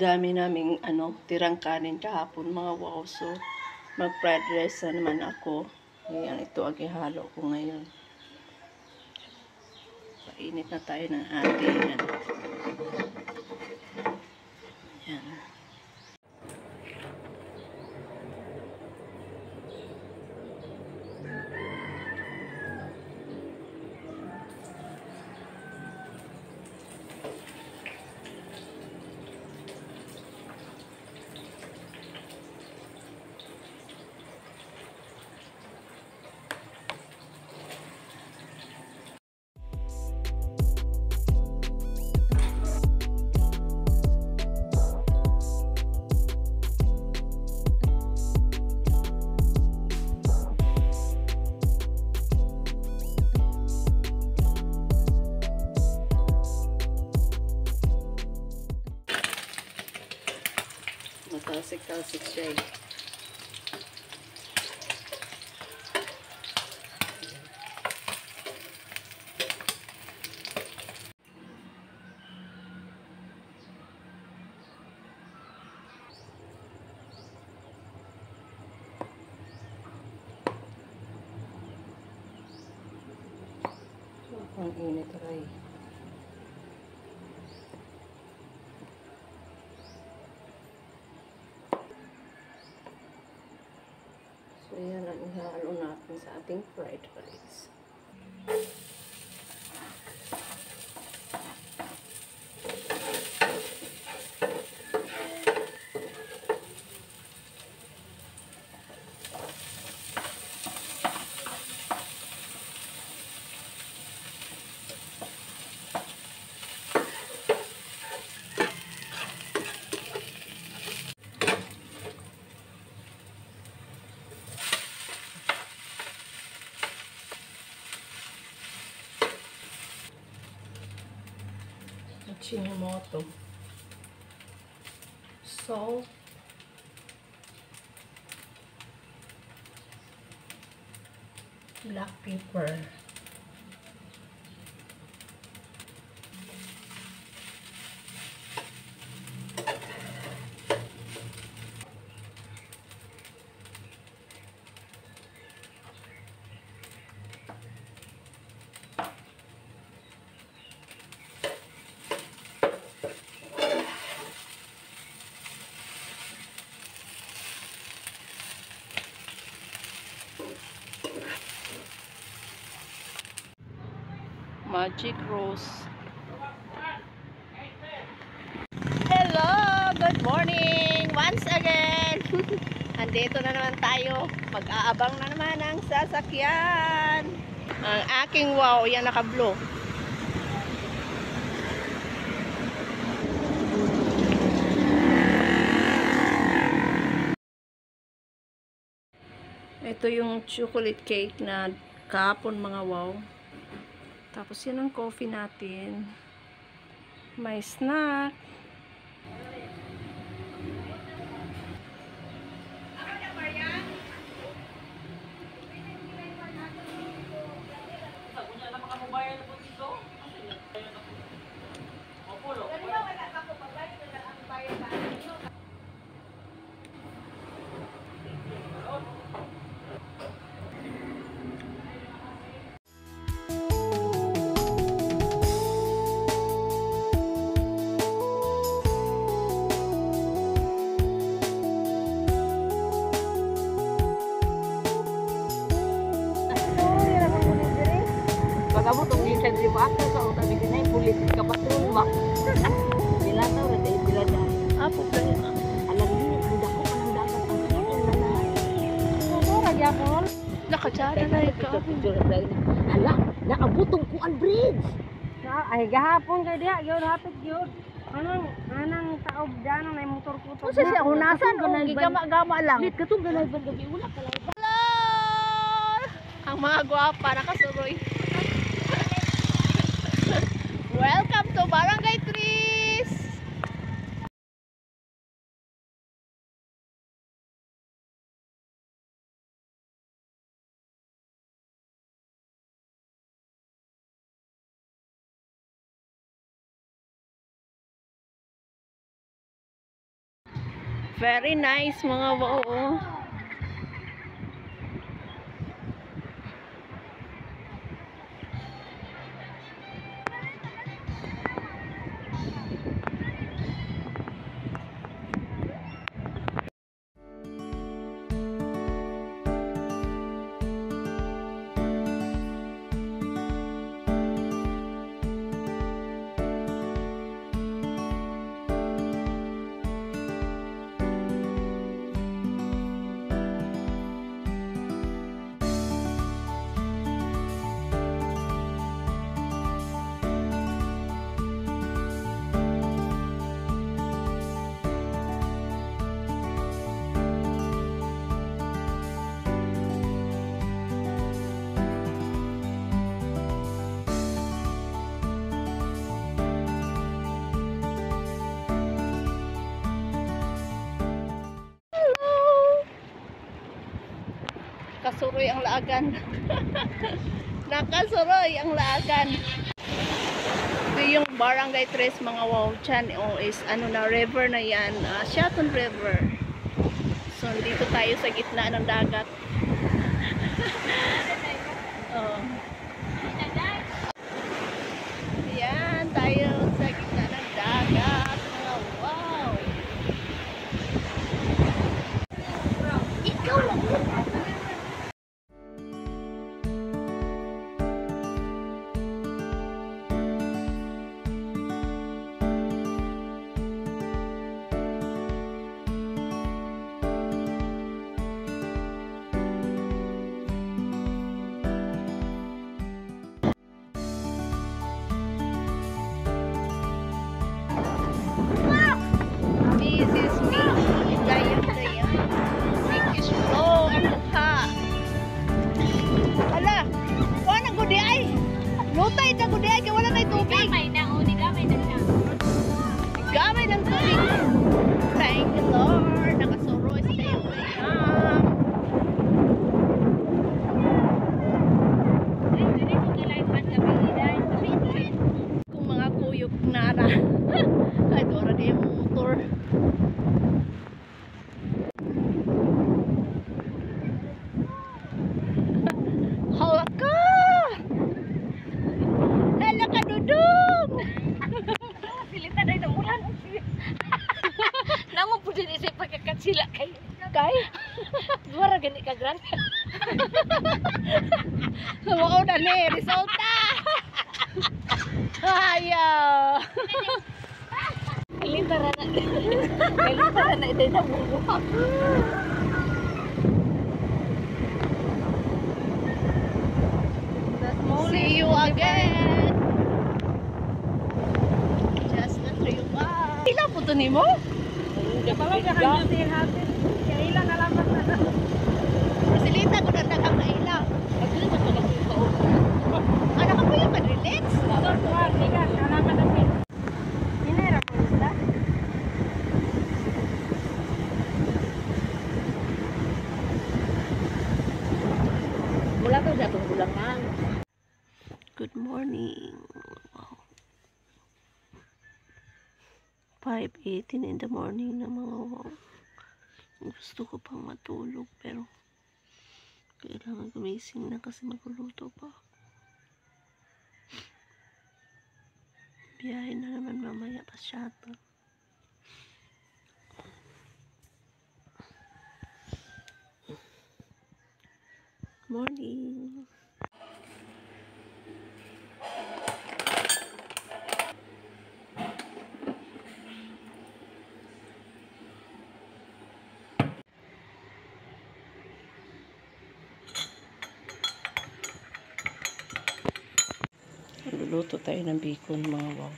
dami naming tirang kanin kahapon mga wow. So, mag-fried rice na naman ako. Ayan, ito ang ihalo ko ngayon. Painit na tayo ng ating Ayan. Matalsik-talsik siya eh. Ang init rin. So, yan ang ihalo natin sa ating fried rice. Chinomoto, salt, black pepper, magic rose. Hello! Good morning! Once again! Andito na naman tayo. Mag-aabang na naman ang sasakyan. Ang aking wow, yan naka-blue. Ito yung chocolate cake na kahapon mga wow. Tapos yun ang coffee natin. May snack. Pagkabot ang minsan si Baka sa utang ni Sinay, pulit ka pa ito, ba? Bila daw, rata bila dyan. Apo ka rin. Alam niyo, hindi ako ka ng dapat ang kanyang lalaki. Oo, ragya ko. Nakatsara na ikaw. Hala, naabutong ko ang bridge. Ay gahapon kay diha, gyud hapit gyud. Anang taob dyan ang may motor ko to. Kasi siya hunasan o gigama-gama lang. Lit ka itong galay ban gabi, wala ka lang. Hello! Ang mga gwapa nakasuroy. Welcome to Barangay 3! Very nice mga wow. Oh. Nakasuroy ang laagan. Nakasuroy ang laagan. Ito yung Barangay 3 mga wow. Chan is ano na river na yan. Shaton River. So dito tayo sa gitna ng dagat. Yan tayo sa gitna ng dagat. Mga wow. Ikaw lang. This is me. Dayang-dayang. Pinkish flow. Ang mukha. Ala. Wala na gudi ay. Lutay na gudi ay. Wala na tubig. Gamay na, o, di gamay na siya. Gamay ng tubig. Thank you Lord. Nakasuroy sa dayang-dayang. Ay, dili mo kalaipan sa pingiday. Kung mga kuyog nara. Ay, dora na yung motor. Hala ka! Hala ka, Dudong! Pilita na itong ulan. Nango po din isip pagkakatsila kayo. Kay? Duwara gani ka gran. Mao na ni, resulta! Ayaw! Pilita na. Pilita na ito na bubuha. See you again! Just the three of us. Ilan po ito ni mo? Kapalay ka kang hati-hati. Kaya ilang alamat na. Masilita ko na nakakailang. Anak ka po yung mag-relax? Tuwag, tiga, alamat na pin. Hinera po isda. Mula ka sa itong bulangan. Good morning. Wow. 5:18 in the morning na mga wow. Gusto ko pang matulog pero kailangan gumising na kasi magluluto pa ako. Biyahe na naman mamaya pa shuttle. Morning. Luluto tayo ng bacon mga wow.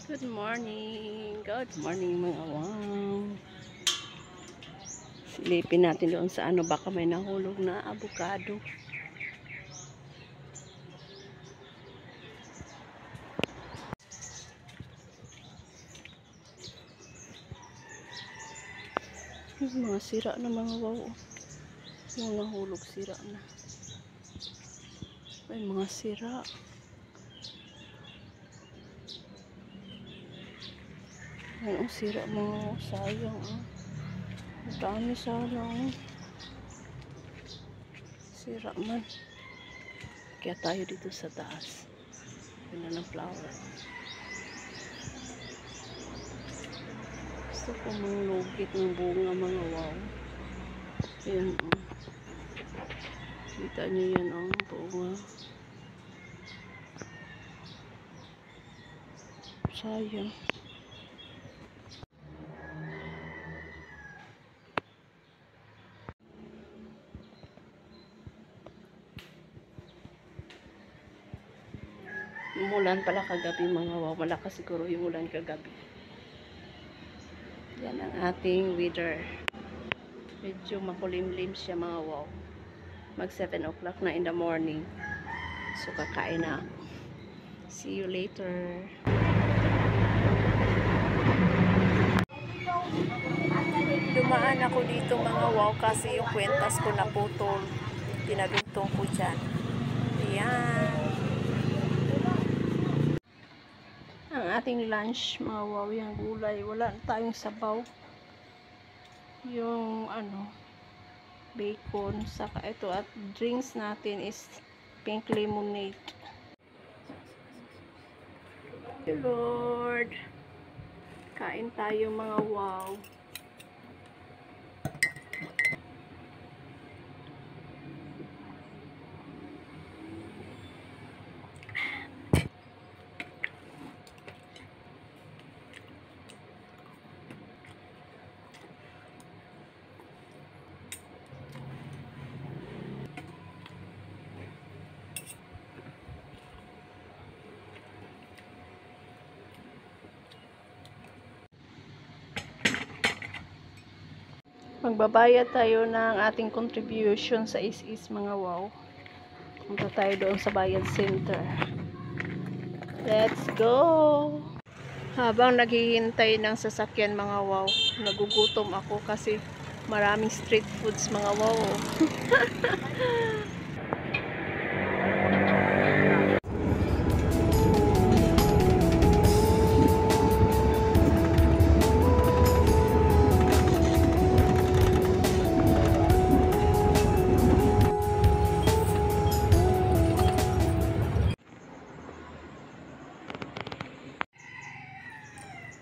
Good morning. Good morning mga wow. Silipin natin doon sa ano, baka may nahulog na avocado. Mga sira na mga wow. Yung nahulog sira na. Ay, mga sira. Anong sira mga wow. Sayang ah. Ang dami sayang. Sira man. Kaya tayo dito sa taas. Yun na ng flower. Gusto ko mga lugit ng bunga mga wow. Ayan o. Kita nyo yan ang bunga. Sayang. Umulan pala kagabi mga wow. Malakas siguro yung ulan kagabi. Yan ang ating weather. Medyo makulimlim siya mga wow. Mag 7 o'clock na in the morning. So kakain na ako. See you later. Dumaan ako dito mga wow kasi yung kwentas ko naputol. Pinabintong ko dyan. Ayan. Ang ating lunch mga wow, yung gulay. Wala tayong sabaw. Yung bacon. Saka ito at drinks natin is pink lemonade. Lord. Kain tayo mga wow. Magbabayad tayo ng ating contribution sa is mga wow. Punta tayo doon sa bayad center. Let's go! Habang naghihintay ng sasakyan mga wow, nagugutom ako kasi maraming street foods mga wow.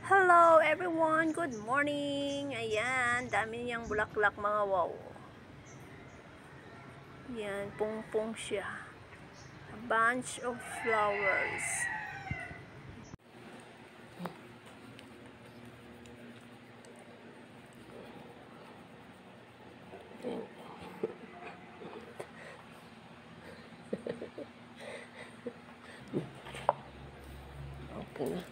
Hello everyone, good morning. Ayan, dami niyang bulaklak mga wow. Yan, pung-pung siya. A bunch of flowers. Okay na.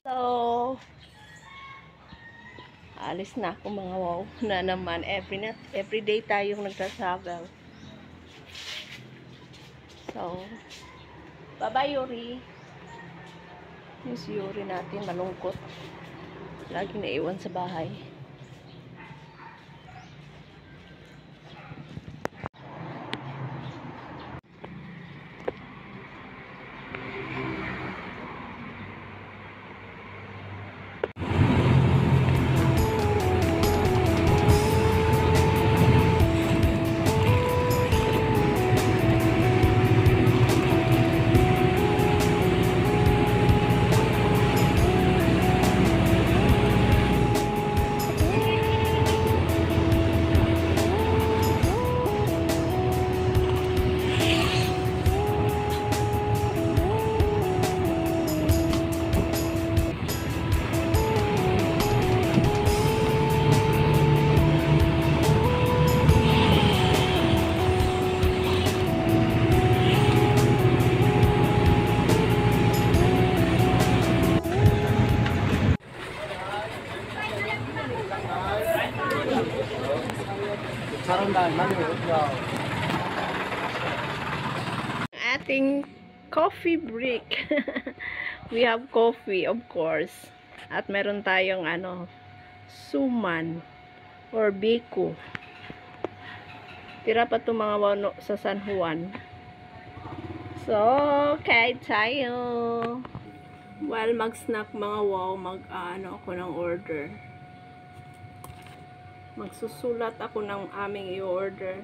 So, alis na ako mga wow. Na naman, every day tayong nagtra-travel. So, bye-bye Yuri. Yung si Yuri natin, malungkot. Laging naiwan sa bahay. Ating coffee break. We have coffee, of course. At meron tayong suman or biko. Tira pa itong mga wano sa San Juan. So, kain tayo. While mag-snack mga wow, ako ng order. Magsusulat ako ng aming i-order.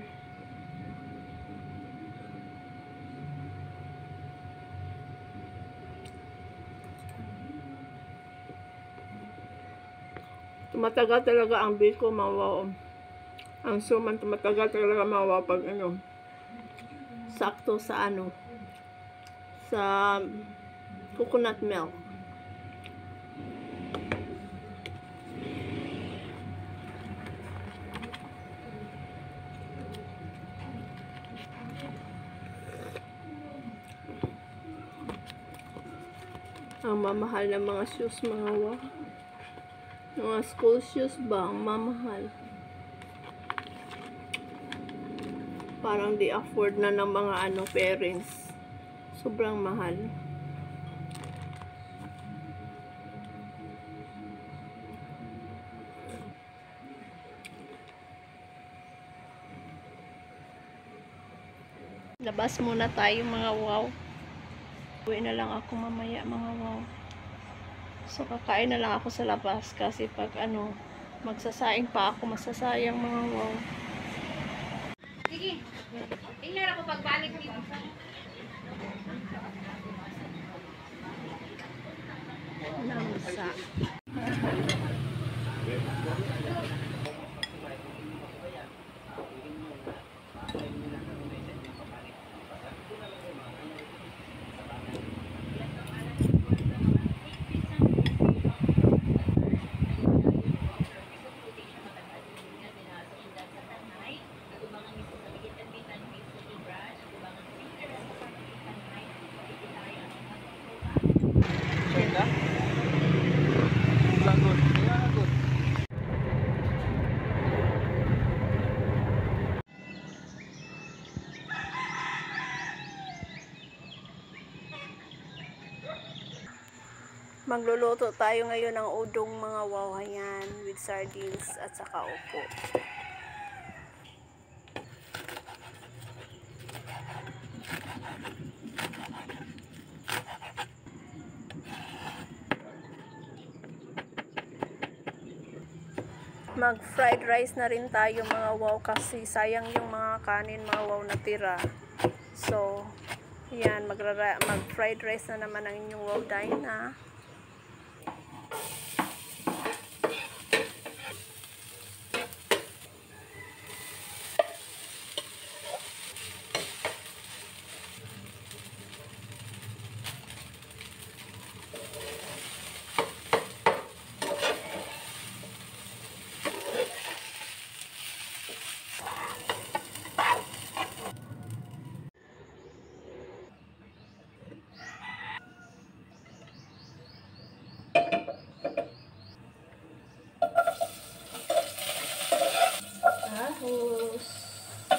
Tumatagal talaga ang biko mga wow. Ang suman tumatagal talaga mga wow pag sakto sa sa coconut milk. Ang mamahal ng mga shoes mga wow. Mga school shoes ba? Ang mamahal. Parang di afford na ng mga parents. Sobrang mahal. Labas muna tayo mga wow. Uwi na lang ako mamaya mga wow. So kakain na lang ako sa labas kasi pag magsasaing pa ako, masasayang mga wow. Sige. Tingnan ako pagbalik dito. Namsa. Magluluto tayo ngayon ng udong mga wow, ayan, with sardines at saka upo. Mag fried rice na rin tayo mga wow kasi sayang yung mga kanin mga wow na tira. So, yan, mag fried rice na naman ang inyong wow Dinah.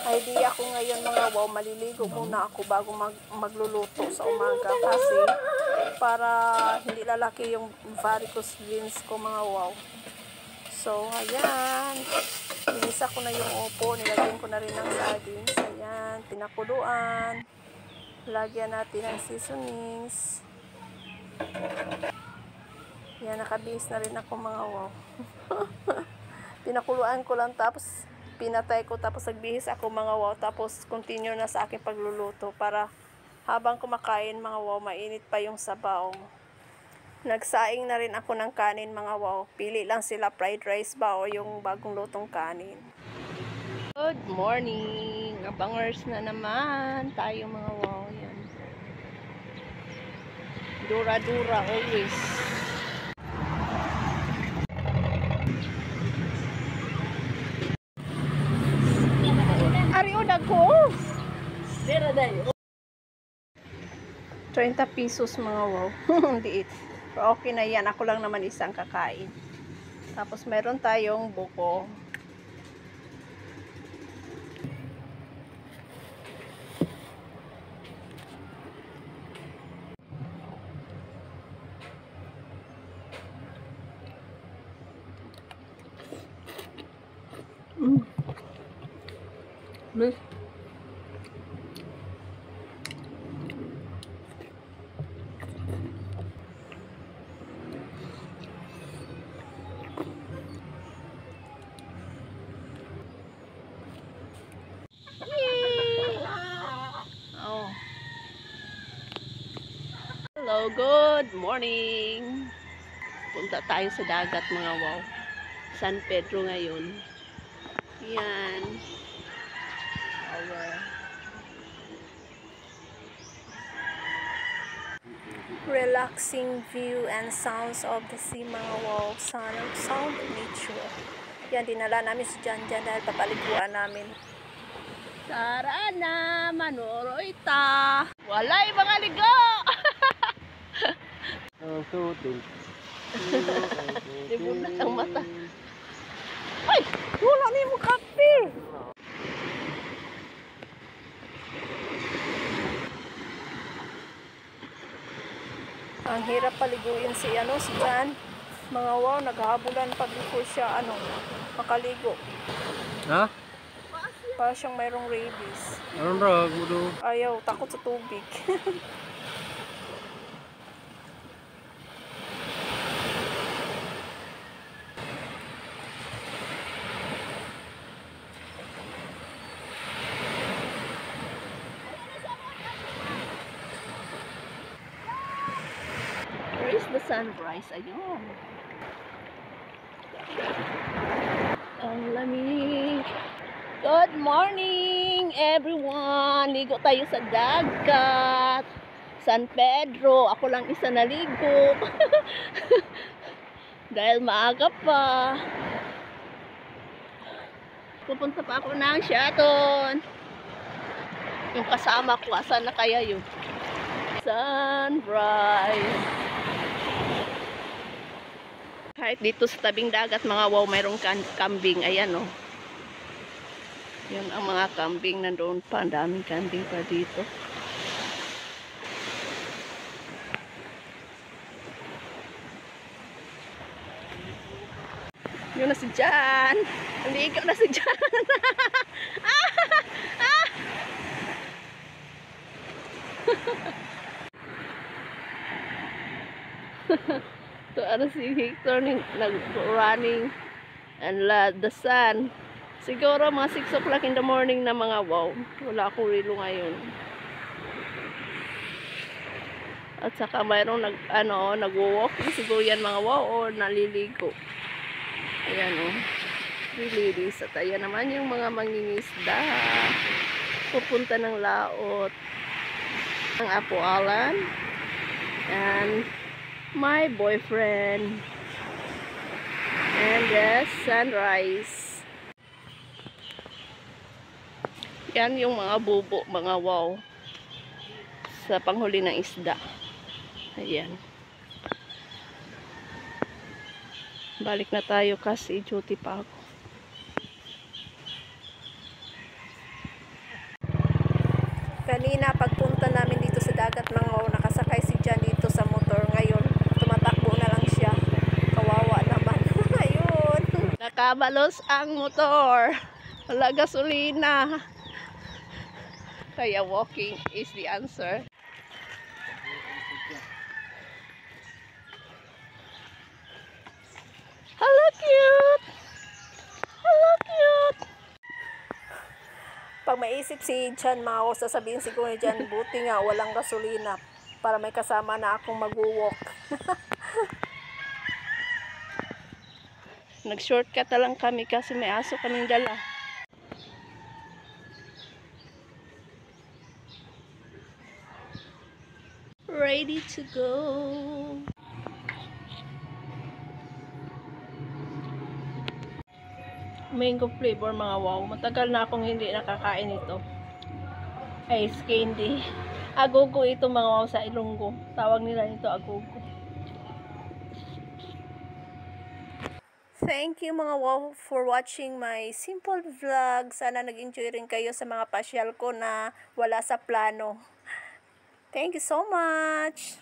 Idea ko ngayon mga wow, maliligo muna ako bago magluluto sa umaga kasi para hindi lalaki yung varicose veins ko mga wow. So, ayan. Inisa ko na yung upo, nilagyan ko na rin ng sardines. Ayan, pinakuluan. Lagyan natin ng seasonings. Ayan, nakabihis na rin ako mga wow. Pinakuluan ko lang tapos pinatay ko tapos nagbihis ako mga wow tapos continue na sa aking pagluluto para habang kumakain mga wow mainit pa yung sabaw. Nagsaing na rin ako ng kanin mga wow, pili lang sila fried rice ba o yung bagong lutong kanin. Good morning, abangers na naman tayo mga wow. Yan, dura-dura always. Ko. 30 pesos mga wow. Liit. Pero okay na yan. Ako lang naman isang kakain. Tapos meron tayong buko. Miss. Oh. Hello, good morning. Punta tayo sa dagat mga wow. San Pedro ngayon. Yan. Our relaxing view and sounds of the sea mga wow. Sound of nature. Yan, dinala namin si Janjan dahil papaliguan namin. Tara na, manoroy ta. Walay mga ligo! Libunat ang mata. Ay! Wala na yung kape! Ang hirap paliguin si Jan. Mga wow, naghahabulan pag before siya makaligo. Ha? Para siyang mayroong rabies. Anong rag mo do? Ayaw, takot sa tubig. Where is the sunrise? Ayun. Ang lamig. Good morning, everyone! Ligo tayo sa dagat. San Pedro. Ako lang isa naligo. Dahil maaga pa. Pupunta pa ako ng Sheraton. Yung kasama ko, asan na kaya yun? Sunrise. Kahit dito sa tabing dagat, mga wow, mayroong kambing. Ayan, oh. Yan ang mga kambing nandoon pa. Ang daming kambing pa dito. Yun na si Jan. Naligo na si Jan. So, si Victor nag-running and the sun. Siguro mga 6 o'clock in the morning na mga wow. Wala akong relo ngayon. At saka mayroong nagwo-walking siguro yan mga wow o naliligo. Ayan o. Lililis. At ayan naman yung mga mangingisda. Pupunta ng laot. Ang Apo Alan. And my boyfriend. And the sunrise. Yan yung mga bubo, mga wow. Sa panghuli ng isda. Ayan. Balik na tayo kasi duty pa ako. Kanina pagpunta namin dito sa dagat mga wow, nakasakay si Jan dito sa motor. Ngayon, tumatakbo na lang siya. Kawawa naman. Ayun. Nakabalos ang motor. Wala gasolina. Kaya walking is the answer. Hello, cute! Hello, cute! Pag maisip si Jan, sasabihin siguro ni Jan, buti nga walang gasolina para may kasama na akong mag-walk. Nag-shortcut na lang kami kasi may aso kaming dala. Ready to go. Mango flavor mga wow. Matagal na akong hindi nakakain ito. Ice candy. Agogo ito mga wow sa Ilonggo. Tawag nila nito agogo. Thank you mga wow for watching my simple vlog. Sana nag-enjoy rin kayo sa mga pasyal ko na wala sa plano. Thank you so much.